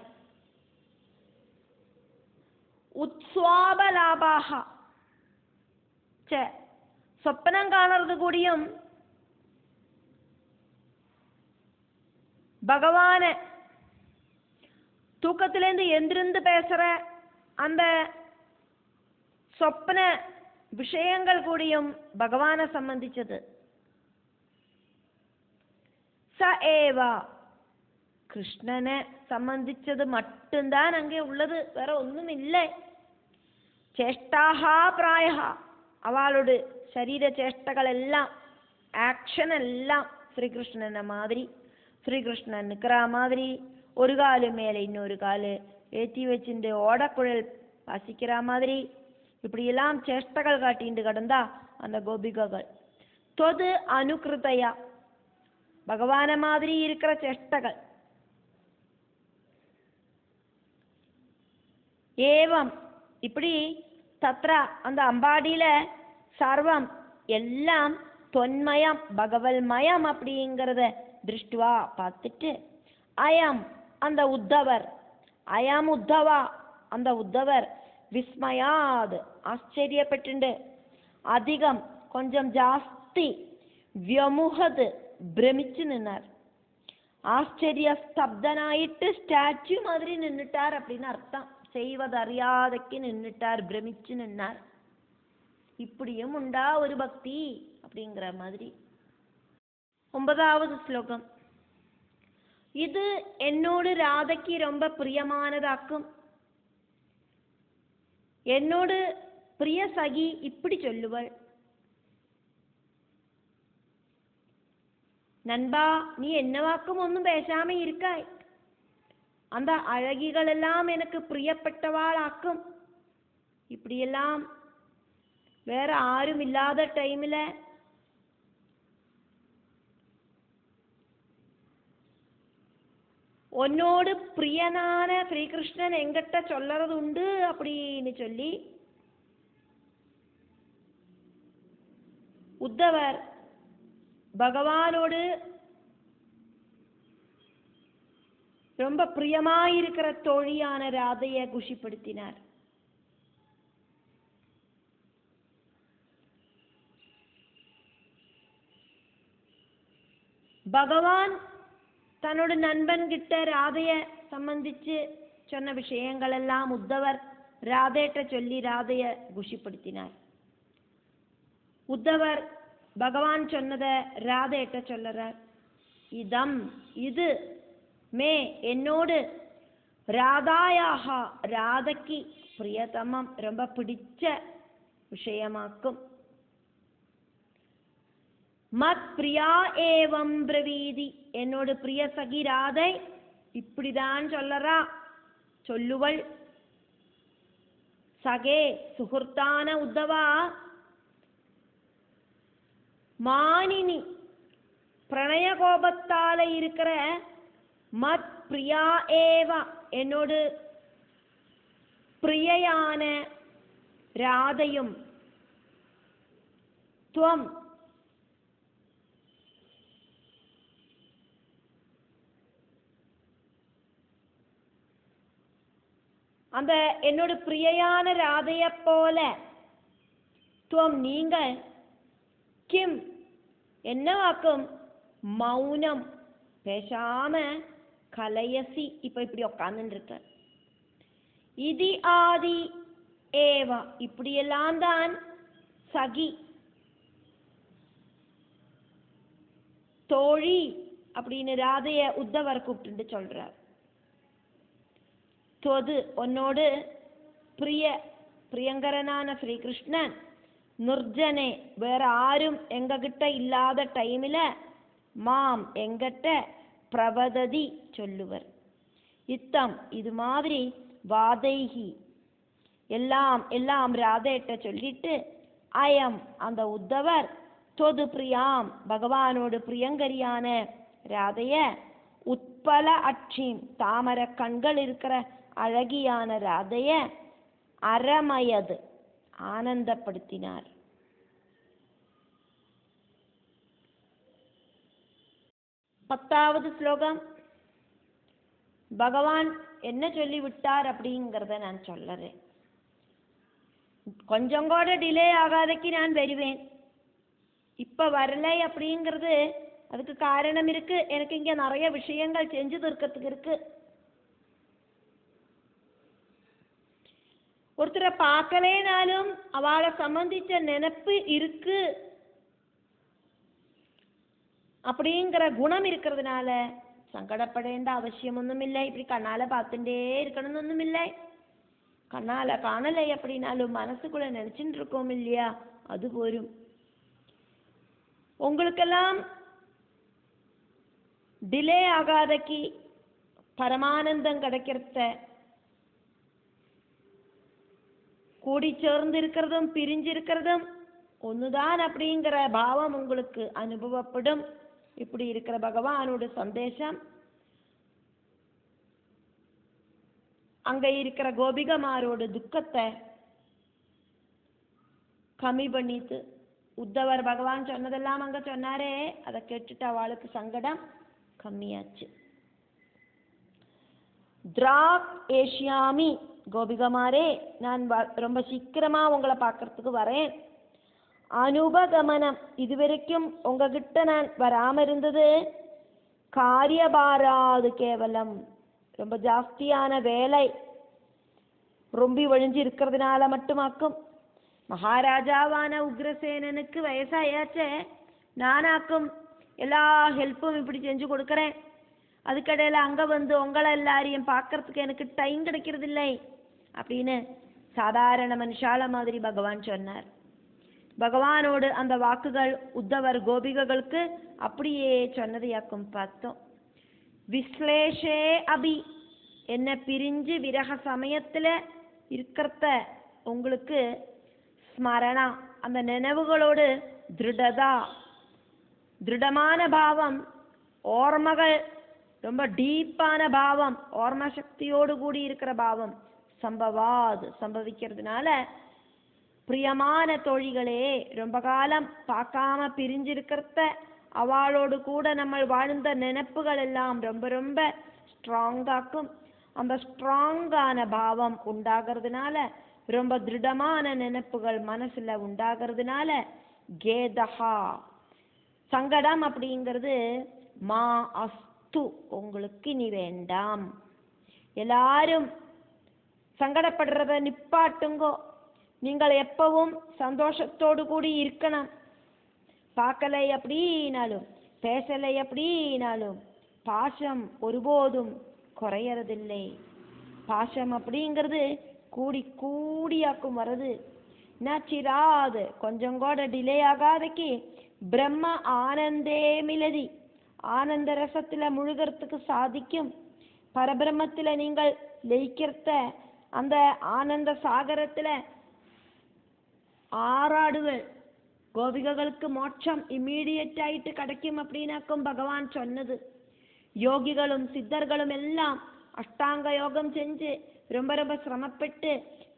உத்ஸ்வாபலாபாக, சொப்பனம் காணறது கூடியும் பகவான தூக்கத்திலேருந்து எந்திருந்து பேசுற அந்த சொப்பன விஷயங்கள் கூடியும் பகவானை சம்பந்திச்சது. ச ஏவா, கிருஷ்ணனை சம்பந்திச்சது மட்டும்தான் அங்கே உள்ளது, வேற ஒன்றும் இல்லை. சேஷ்டாஹா பிராயா, அவளோட சரீர சேஷ்டகள் எல்லாம் ஆக்ஷன் எல்லாம் ஸ்ரீகிருஷ்ணனை மாதிரி, ஸ்ரீகிருஷ்ணன் நிற்கிற மாதிரி ஒரு காலு மேலே இன்னொரு காலு ஏற்றி வச்சுட்டு ஓடக்குழல் வாசிக்கிற மாதிரி இப்படியெல்லாம் சேஷ்டகள் காட்டிட்டு கடந்தா அந்த கோபிகைகள். தொது அனுகிருதையா, பகவான மாதிரி இருக்கிற சேஷ்டகள். ஏவம் இப்படி தத்ர அந்த அம்பாடியில சர்வம் எல்லாம் தொன்மயம் பகவல்மயம் அப்படிங்கிறத திருஷ்டுவா பார்த்துட்டு அயம் அந்த உத்தவர் அயம் உத்தவா அந்த உத்தவர் விஸ்மயாது ஆச்சரியப்பட்டு அதிகம் கொஞ்சம் ஜாஸ்தி വ്യമുഹത് ഭ്രമിച്ചു നിന്നാർ ആശ്ചര്യ സ്തബ്ധനായിട്ട് സ്റ്റാച്യു മാതിരി നിന്നിട്ടാർ அப்படின்னு அர்த்தம் செய்வதறியாதக்கு நின்னுட்டார் பிரமிச்சு நின்னார் இப்படியும் உண்டா ஒரு பக்தி அப்படிங்கிற மாதிரி 9வது ஸ்லோகம் இது என்னோடு ராதைக்கு ரொம்ப பிரியமானதாக்கும் என்னோடு பிரிய சகி இப்படி சொல்லுவள் நண்பா நீ என்னவாக்கும் ஒன்றும் பேசாம இருக்காய் அந்த அழகிகள் எல்லாம் எனக்கு பிரியப்பட்டவாளாக்கும் இப்படியெல்லாம் வேற ஆரும் இல்லாத டைம்ல உன்னோடு பிரியனான ஸ்ரீகிருஷ்ணன் எங்கிட்ட சொல்லறது உண்டு அப்படின்னு சொல்லி உத்தவர் பகவானோடு ரொம்ப பிரியமாயிருக்கிற தோழியான ராதையை குஷிப்படுத்தினார். பகவான் தன்னோட நண்பன் கிட்ட ராதைய சம்பந்திச்சு சொன்ன விஷயங்கள் எல்லாம் உத்தவர் ராதைட்ட சொல்லி ராதைய குஷிப்படுத்தினார். உத்தவர் பகவான் சொன்னதை ராதைட்ட சொல்லறார். இதம் இது மே என்னோடு ராதாயாக ராதைக்கு பிரியதமம் ரொம்ப பிடிச்ச விஷயமாக்கும். மத் பிரியா ஏவம் பிரவீதி என்னோடு பிரிய சகி ராதை இப்படிதான் சொல்லறா சொல்லுவள். சகே சுகுர்த்தான உத்தவா மானினி பிரணய கோபத்தால இருக்கிற மத் பிரியா ஏவ என்னோடு பிரியையான ராதையும் துவம் அந்த என்னோட பிரியையான ராதைய போல துவம் நீங்கள் கிம் என்னவாக்கும் மௌனம் பேசாம கலையசி இப்ப இப்படி உட்கார்ந்து இருக்க. இதி ஆதி ஏவா இப்படியெல்லாம் தான் சகி தோழி அப்படின்னு ராதைய உத்தவர் கூப்பிட்டு சொல்றார். தொது உன்னோடு பிரியங்கரனான ஸ்ரீகிருஷ்ணன் நிர்ஜனே வேற ஆரும் எங்ககிட்ட இல்லாத டைமில் மாம் எங்கிட்ட பிரபததி சொல்லுவர். இத்தம் இது மாதிரி வாதைகி எல்லாம் எல்லாம் ராதைட்ட சொல்லிட்டு அயம் அந்த உத்தவர் தொது பிரியாம் பகவானோடு பிரியங்கரியான ராதைய உட்பல அட்சிம் தாமர கண்கள் இருக்கிற அழகியான ராதைய அரமயது ஆனந்தப்படுத்தினார். பத்தாவது ஸ்லோகம் பகவான் என்ன சொல்லி விட்டார் அப்படிங்கிறத நான் சொல்லறேன். கொஞ்சம் கூட டிலே ஆகாதக்கு நான் வருவேன். இப்ப வரலை அப்படிங்கிறது அதுக்கு காரணம் இருக்கு. எனக்கு இங்க நிறைய விஷயங்கள் செஞ்சு தீர்க்கறதுக்கு இருக்கு. ஒருத்தரை பார்க்கலேனாலும் அவளை சம்பந்திச்ச நினைப்பு இருக்கு அப்படிங்கிற குணம் இருக்கிறதுனால சங்கடப்படேண்ட அவசியம் ஒன்றும் இல்லை. இப்படி கண்ணால பார்த்துட்டே இருக்கணும்னு ஒன்றும் இல்லை. கண்ணால காணலை அப்படின்னாலும் மனசுக்குள்ள நினைச்சுட்டு இருக்கோம் இல்லையா, அது போரும். உங்களுக்கெல்லாம் டிலே ஆகாதக்கு பரமானந்தம் கிடைக்கிறத கூடி சேர்ந்து இருக்கிறதும் பிரிஞ்சிருக்கிறதும் ஒண்ணுதான் அப்படிங்கிற பாவம் உங்களுக்கு அனுபவப்படும். இப்படி இருக்கிற பகவானோட சந்தேசம் அங்க இருக்கிற கோபிகமாரோட துக்கத்தை கம்மி பண்ணிட்டு உத்தவர் பகவான் சொன்னதெல்லாம் அங்க சொன்னாரே, அதை கேட்டுட்டு அவளுக்கு சங்கடம் கம்மியாச்சு. திராக் ஏஷியாமி, கோபிகமாரே நான் ரொம்ப சீக்கிரமா உங்களை பார்க்கறதுக்கு வரேன். அனுபகமனம், இதுவரைக்கும் உங்ககிட்ட நான் வராம இருந்தது காரியபாராது கேவலம், ரொம்ப ஜாஸ்தியான வேலை ரொம்ப ஒழிஞ்சு இருக்கிறதுனால மட்டுமாக்கும். மகாராஜாவான உக்ரசேனனுக்கு வயசாயாச்சே, நானாக்கும் எல்லா ஹெல்ப்பும் இப்படி செஞ்சு கொடுக்குறேன். அதுக்கடையில் அங்கே வந்து உங்களை எல்லாரையும் பார்க்கறதுக்கு எனக்கு டைம் கிடைக்கிறது இல்லை அப்படின்னு சாதாரண மனுஷால மாதிரி பகவான் சொன்னார். பகவானோடு அந்த வாக்குகள் உத்தவர் கோபிகைகளுக்கு அப்படியே சொன்னதையாக்கும் பார்த்தோம். விஸ்லேஷே அபி, என்ன பிரிஞ்சு விரக சமயத்தில் இருக்கிறத உங்களுக்கு ஸ்மரணா, அந்த நினைவுகளோடு திருடதா, திருடமான பாவம், ஓர்மகள் ரொம்ப டீப்பான பாவம், ஓர்ம சக்தியோடு கூடி இருக்கிற பாவம் சம்பவிக்கிறதுனால பிரியமான தோழிகளே, ரொம்ப காலம் பார்க்காம பிரிஞ்சிருக்கிறத அவளோடு கூட நம்ம வாழ்ந்த நினைப்புகள் எல்லாம் ரொம்ப ரொம்ப ஸ்ட்ராங்காக்கும். அந்த ஸ்ட்ராங்கான பாவம் உண்டாகிறதுனால, ரொம்ப திருடமான நினைப்புகள் மனசுல உண்டாகிறதுனால கேதஹா, சங்கடம் அப்படிங்கிறது மா அஸ்து, உங்களுக்கு இனி வேண்டாம். எல்லாரும் சங்கடப்படுறத நிப்பாட்டுங்கோ. நீங்கள் எப்பவும் சந்தோஷத்தோடு கூடி இருக்கணும். பார்க்கலை அப்படின்னாலும் பேசலை அப்படின்னாலும் பாசம் ஒருபோதும் குறையறதில்லை. பாசம் அப்படிங்கிறது கூடி கூடியாக்கும் வருது. நச்சிராது, கொஞ்சம் கூட டிலே ஆகாதக்கு பிரம்ம ஆனந்தே மிலதி, ஆனந்த ரசத்துல முழுகிறதுக்கு சாதிக்கும். பரபிரம்மத்துல நீங்கள் லயிக்கிறத அந்த ஆனந்த சாகரத்துல ஆறாடுவல். கோபிகைகளுக்கு மோட்சம் இம்மீடியட் ஆயிட்டு கிடைக்கும் அப்படின்னாக்கும் பகவான் சொன்னது. யோகிகளும் சித்தர்களும் எல்லாம் அஷ்டாங்க யோகம் செஞ்சு ரொம்ப ரொம்ப சிரமப்பட்டு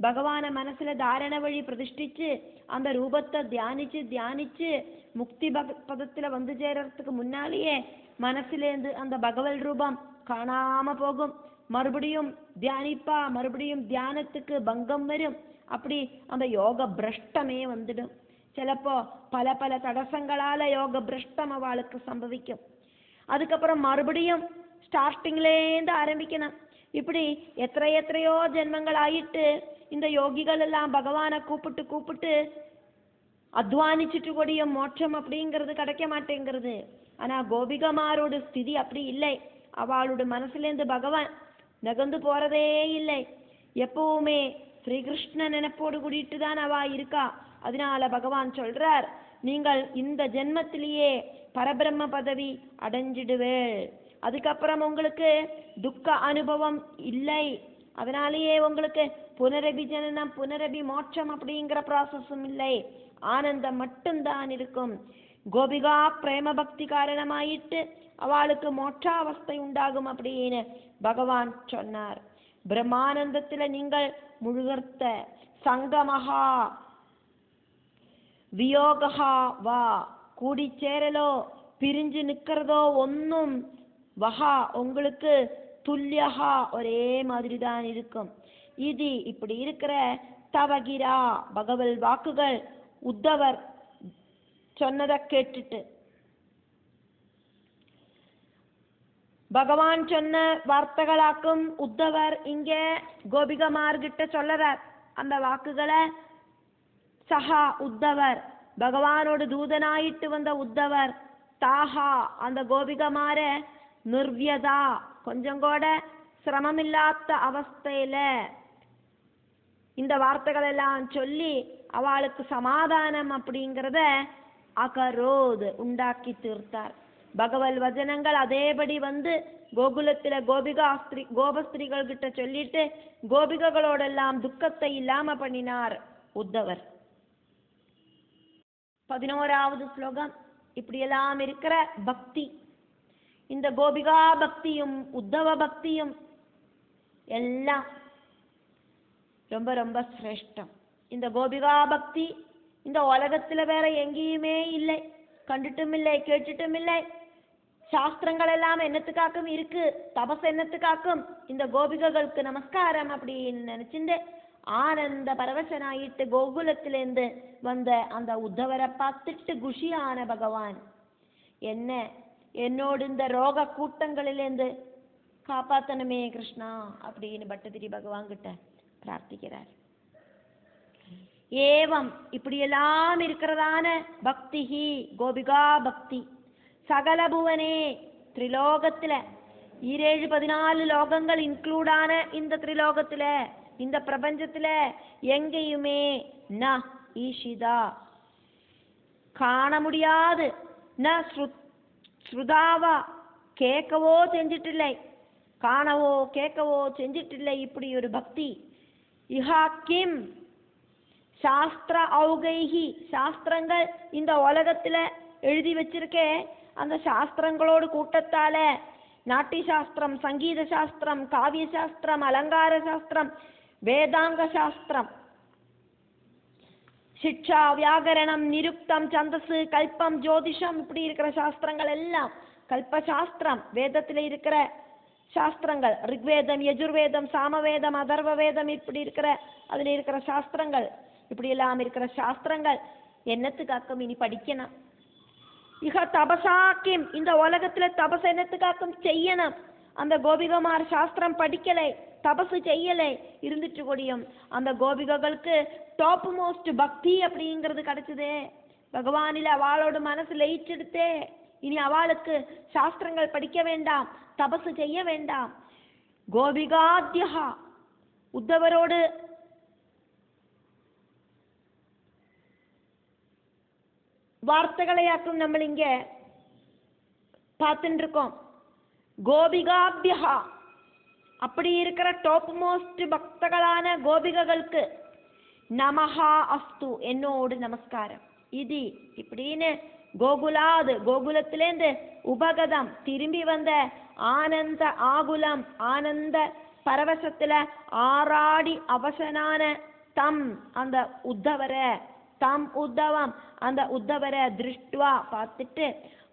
பகவான மனசுல தாரண வழி பிரதிஷ்டிச்சு அந்த ரூபத்தை தியானிச்சு தியானிச்சு முக்தி பதத்துல வந்து சேரறதுக்கு முன்னாலேயே மனசுலேருந்து அந்த பகவல் ரூபம் காணாம போகும். மறுபடியும் தியானிப்பா, மறுபடியும் தியானத்துக்கு பங்கம் வரும். அப்படி அந்த யோக பிரஷ்டமே வந்துடும். சிலப்போ பல பல தடசங்களால யோக பிரஷ்டம் அவளுக்கு சம்பவிக்கும். அதுக்கப்புறம் மறுபடியும் ஸ்டார்டிங்லேருந்து ஆரம்பிக்கணும். இப்படி எத்தனையோ ஜென்மங்கள் ஆயிட்டு இந்த யோகிகள் எல்லாம் பகவானை கூப்பிட்டு கூப்பிட்டு அத்வானிச்சுட்டு கூடிய மோட்சம் அப்படிங்கிறது கிடைக்க மாட்டேங்கிறது. ஆனா கோபிகமாரோட ஸ்திதி அப்படி இல்லை. அவளோட மனசுலேருந்து பகவான் நகர்ந்து போறதே இல்லை. எப்பவுமே ஸ்ரீகிருஷ்ண நினைப்போடு கூடிட்டு தான் அவ இருக்கா. அதனால பகவான் சொல்றார், நீங்கள் இந்த ஜென்மத்திலேயே பரபிரம்ம பதவி அடைஞ்சிடுவேள். அதுக்கப்புறம் உங்களுக்கு துக்க அனுபவம் இல்லை. அதனாலேயே உங்களுக்கு புனரபி ஜனனம் புனரபி மோட்சம் அப்படிங்கிற ப்ராசஸும் இல்லை. ஆனந்தம் மட்டும்தான் இருக்கும். கோபிகா பிரேம பக்தி காரணமாயிட்டு அவளுக்கு மோட்சாவஸ்தை உண்டாகும் அப்படின்னு பகவான் சொன்னார். பிரம்மானந்தத்துல நீங்கள் முழுகர்த்த சங்கமஹா வியோகா வா, கூடி சேரலோ பிரிஞ்சு நிக்கிறதோ ஒன்னும் வஹா உங்களுக்கு துல்லியஹா ஒரே மாதிரி தான் இருக்கும். இது இப்படி இருக்கிற தவகிரா பகவல் வாக்குகள் உத்தவர் சொன்னதை கேட்டுட்டு பகவான் சொன்ன வார்த்தைகளாக்கும் உத்தவர் இங்க கோபிகமார்கிட்ட சொல்லறார். அந்த வாக்குகளை சஹா உத்தவர், பகவானோடு தூதனாயிட்டு வந்த உத்தவர் தாஹா அந்த கோபிகமார நிர்வியதா, கொஞ்சம் கூட சிரமமில்லாத அவஸ்தையில இந்த வார்த்தைகள் எல்லாம் சொல்லி அவளுக்கு சமாதானம் அப்படிங்கிறத அகரோது உண்டாக்கி தீர்த்தார். பகவல் வசனங்கள் அதேபடி வந்து கோகுலத்துல கோபஸ்திரீகள் கிட்ட சொல்லிட்டு கோபிகளோடெல்லாம் துக்கத்தை இல்லாம பண்ணினார் உத்தவர். 11வது ஸ்லோகம். இப்படியெல்லாம் இருக்கிற பக்தி, இந்த கோபிகா பக்தியும் உத்தவ பக்தியும் எல்லாம் ரொம்ப ரொம்ப சிரேஷ்டம். இந்த கோபிகா பக்தி இந்த உலகத்துல வேற எங்கேயுமே இல்லை, கண்டுட்டும் இல்லை, கேட்டுட்டும் இல்லை. சாஸ்திரங்கள் எல்லாம் என்னத்துக்காக்கும் இருக்கு, தபஸ் என்னத்துக்காக்கும். இந்த கோபிகைகளுக்கு நமஸ்காரம் அப்படின்னு நினைச்சுட்டு ஆனந்த பரவசனாயிட்டு கோகுலத்திலேருந்து வந்த அந்த உத்தவரை பார்த்துட்டு குஷியான பகவான் என்ன என்னோடு இந்த ரோக கூட்டங்களிலேருந்து காப்பாத்தனமே கிருஷ்ணா அப்படின்னு பட்டதிரி பகவான் கிட்ட பிரார்த்திக்கிறார். ஏவம் இப்படியெல்லாம் இருக்கிறதான பக்தி கோபிகா பக்தி சகல புவனே திரிலோகத்துல 14 லோகங்கள் இன்க்ளூடான இந்த திரிலோகத்துல இந்த பிரபஞ்சத்துல எங்கேயுமே ந ஈஷிதா காண முடியாது, ந ஸ்ருதாவா கேட்கவோ செஞ்சிட்டில்லை, காணவோ கேட்கவோ செஞ்சிட்டில்லை இப்படி ஒரு பக்தி. இஹா கிம் சாஸ்திர ஔகைஹி சாஸ்திரங்கள் இந்த உலகத்துல எழுதி வச்சிருக்கே, அந்த சாஸ்திரங்களோடு கூட்டத்தால நாட்டிய சாஸ்திரம், சங்கீத சாஸ்திரம், காவிய சாஸ்திரம், அலங்கார சாஸ்திரம், வேதாங்க சாஸ்திரம், சிக்ஷா, வியாகரணம், நிருக்தம், சந்தசு, கல்பம், ஜோதிஷம் இப்படி இருக்கிற சாஸ்திரங்கள் எல்லாம், கல்பசாஸ்திரம் வேதத்தில் இருக்கிற சாஸ்திரங்கள், ரிக்வேதம், யஜுர்வேதம், சாமவேதம், அதர்வ வேதம் இப்படி இருக்கிற அதுல இருக்கிற சாஸ்திரங்கள், இப்படி எல்லாம் இருக்கிற சாஸ்திரங்கள் என்னத்துக்காக்கும் இனி படிக்கணும். இக தபசாக்கிம் இந்த உலகத்துல தபஸ் என்னத்துக்காக்கும் செய்யணும். அந்த கோபிகமார் சாஸ்திரம் படிக்கலை, தபசு செய்யலை, இருந்துட்டு கூடியும் அந்த கோபிகைகளுக்கு டாப் மோஸ்ட் பக்தி அப்படிங்கிறது கிடைச்சதே. பகவானில அவளோட மனசு லயிச்செடுத்தே. இனி அவளுக்கு சாஸ்திரங்கள் படிக்க வேண்டாம், தபசு செய்ய வேண்டாம். கோபிகாத்யா உத்தவரோடு வார்த்தைகளையாக்கும் நம்ம இங்க பார்த்துட்டு இருக்கோம். கோபிகாபியா அப்படி இருக்கிற டாப் மோஸ்ட் பக்தகளான கோபிகைகளுக்கு நமஹா அஸ்து என்னோடு நமஸ்காரம். இது இப்படின்னு கோகுலாது கோகுலத்திலேந்து உபகதம் திரும்பி வந்த ஆனந்த ஆகுலம் ஆனந்த பரவசத்துல ஆராடி அவசனான தம் அந்த உத்தவரை, தம் உத்தவம் அந்த உத்தவரை திருஷ்டுவா பார்த்துட்டு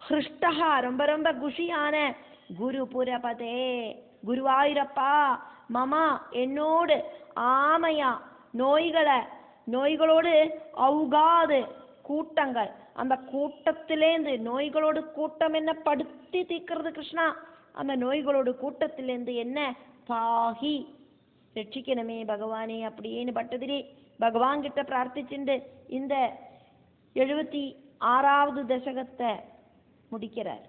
ஹிருஷ்டஹா ரொம்ப ரொம்ப குஷியான குருபுரபதே குருவாயூரப்பா மமா என்னோடு ஆமையா நோய்களோடு அவுகாது கூட்டங்கள், அந்த கூட்டத்திலேந்து நோய்களோடு கூட்டம் என்ன படுத்தி தீக்கிறது கிருஷ்ணா, அந்த நோய்களோடு கூட்டத்திலேந்து என்ன பாகி ரட்சிக்கணுமே பகவானே அப்படின்னு பட்டதிரி பகவான் கிட்ட பிரார்த்திச்சுண்டு இந்த 76வது தசகத்தை முடிக்கிறார்.